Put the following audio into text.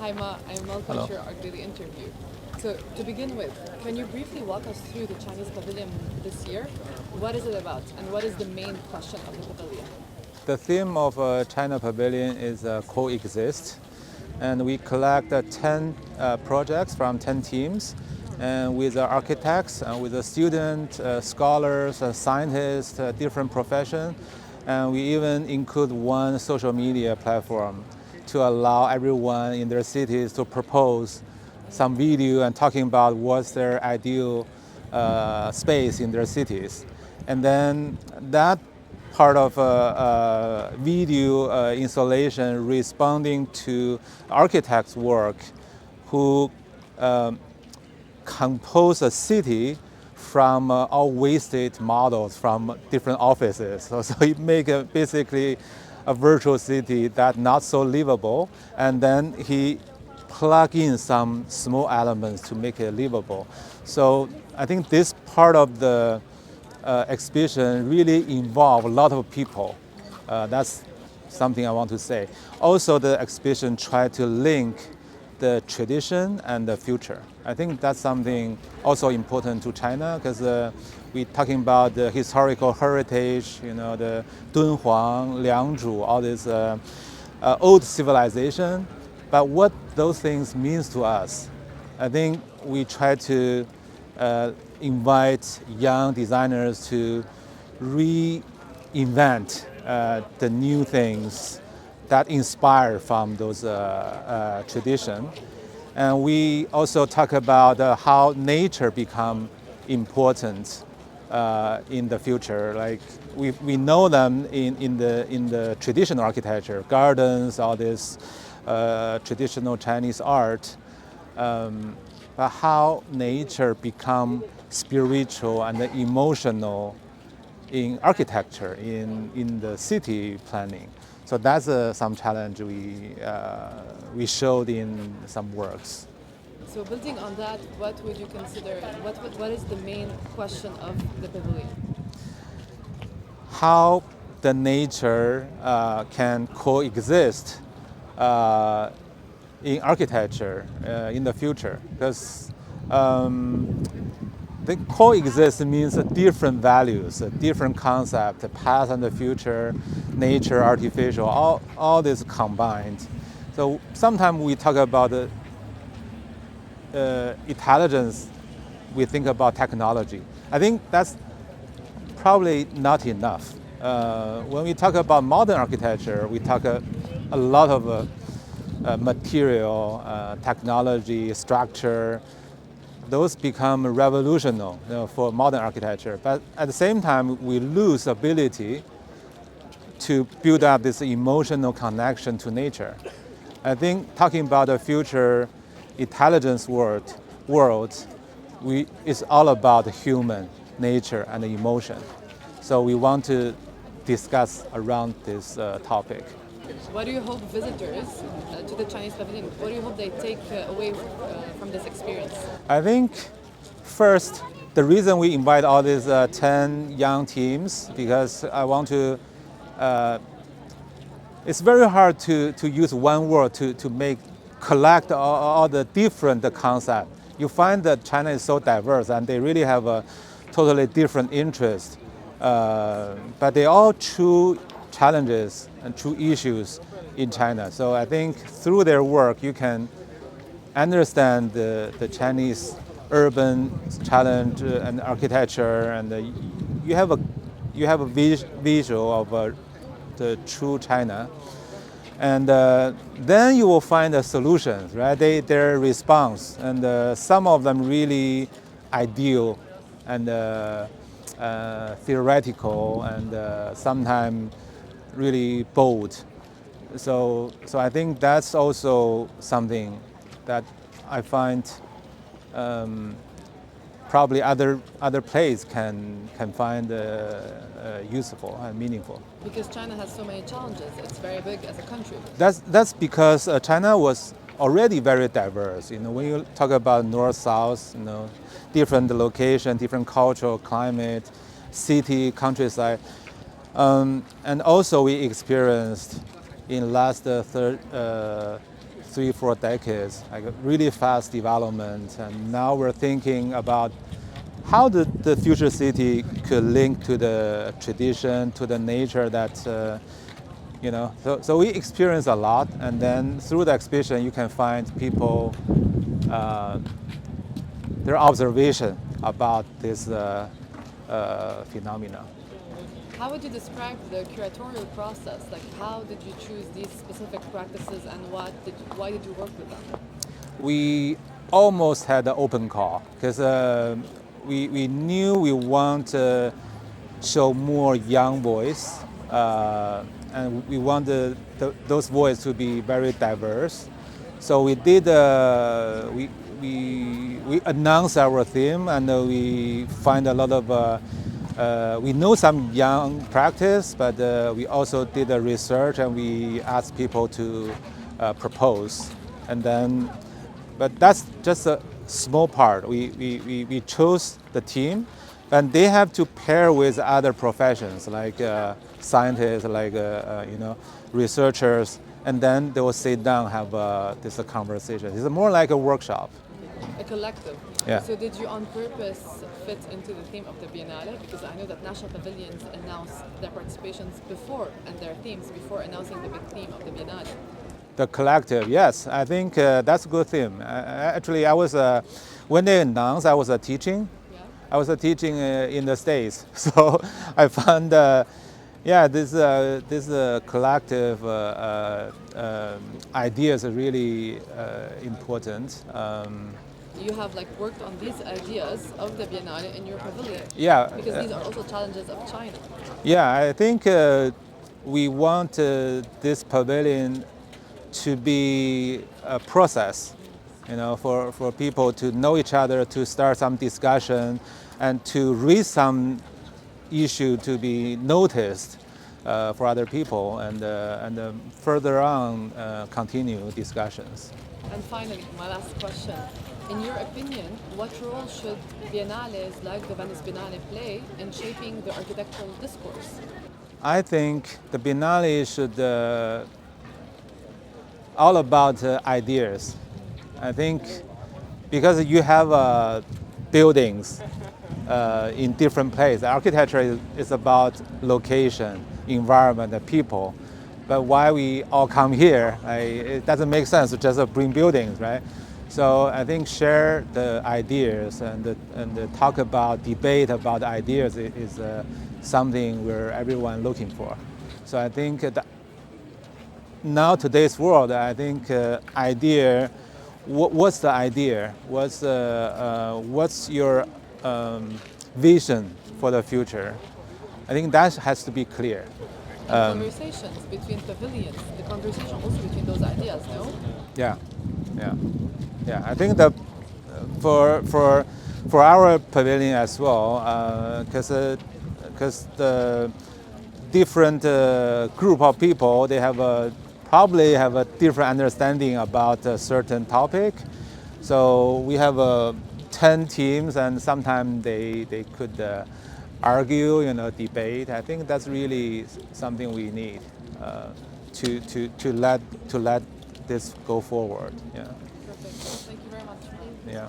Hi Ma, I'm welcome to your ArchDaily interview. So to begin with, can you briefly walk us through the Chinese Pavilion this year? What is it about and what is the main question of the pavilion? The theme of China Pavilion is coexist, and we collect 10 projects from 10 teams, and with architects, with the students, scholars, scientists, different professions, and we even include one social media platform to allow everyone in their cities to propose some video and talking about what's their ideal space in their cities. And then that part of video installation responding to architects' work who compose a city from all wasted models from different offices. So it make basically a virtual city that's not so livable, and then he plug in some small elements to make it livable. So I think this part of the exhibition really involve a lot of people. That's something I want to say. Also, the exhibition tried to link the tradition and the future. I think that's something also important to China because we're talking about the historical heritage, the Dunhuang, Liangzhu, all this old civilization. But what those things means to us, I think we try to invite young designers to reinvent the new things that inspire from those traditions. And we also talk about how nature become important in the future. Like we know them in the traditional architecture, gardens, all this traditional Chinese art. But how nature become spiritual and emotional in architecture, in the city planning. So that's some challenge we showed in some works. So building on that, what would you consider, what is the main question of the pavilion? How the nature can coexist in architecture in the future, because the coexist means different values, different concept, past and the future, nature, artificial, all this combined. So sometimes we talk about intelligence, we think about technology. I think that's probably not enough. When we talk about modern architecture, we talk a lot of material, technology, structure. Those become revolutionary for modern architecture. But at the same time, we lose ability to build up this emotional connection to nature. I think talking about the future intelligence world, it's all about human nature and emotion. So we want to discuss around this topic. What do you hope visitors to the Chinese Pavilion, what do you hope they take away from this experience? I think first, the reason we invite all these 10 young teams, because I want to, it's very hard to use one word to collect all the different concepts. You find that China is so diverse and they really have a totally different interest. But they all true challenges and true issues in China. So I think through their work, you can understand the Chinese urban challenge and architecture, and you have a visual of the true China. And then you will find the solutions, right? Their response, and some of them really ideal and theoretical, and sometimes really bold. So I think that's also something that I find probably other places can find useful and meaningful. Because China has so many challenges. It's very big as a country. That's because China was already very diverse. When you talk about north-south, different location, different cultural climate, city, countryside, and also we experienced in last 3-4 decades, like a really fast development. And now we're thinking about how the future city could link to the tradition, to the nature that, so we experience a lot. And then through the exhibition, you can find people, their observation about this phenomena. How would you describe the curatorial process? Like, how did you choose these specific practices, and why did you work with them? We almost had an open call because we knew we want to show more young voice, and we wanted those voices to be very diverse. So we did. We announced our theme, and we find a lot of. We know some young practice, but we also did a research, and we asked people to propose, and then. But that's just a small part. We chose the team, and they have to pair with other professions like scientists, like researchers, and then they will sit down have this conversation. It's more like a workshop. A collective. Yeah. So did you on purpose fit into the theme of the Biennale? Because I know that national pavilions announce their participations before and their themes before announcing the big theme of the Biennale. The collective, yes, I think that's a good theme. Actually, I was when they announced, I was teaching. Yeah. I was teaching in the States, so I found, this collective ideas are really important. You have worked on these ideas of the Biennale in your pavilion. Yeah. Because these are also challenges of China. Yeah, I think we want this pavilion to be a process, for people to know each other, to start some discussion, and to raise some issue to be noticed for other people, and further on continue discussions. And finally, my last question. In your opinion, what role should biennales like the Venice Biennale play in shaping the architectural discourse? I think the Biennale should all about ideas. I think because you have buildings in different places. Architecture is about location, environment, and people. But why we all come here, it doesn't make sense to just bring buildings, right? So I think share the ideas and talk about, debate about ideas is something where everyone looking for. So I think that now today's world, I think idea. What's the idea? What's your vision for the future? I think that has to be clear. Conversations between pavilions, the conversation also between those ideas, no? Yeah. I think that for our pavilion as well, because the different group of people, they probably have a different understanding about a certain topic. So we have 10 teams, and sometimes they could argue, debate. I think that's really something we need to let this go forward. Yeah. Perfect. Thank you very much. Yeah.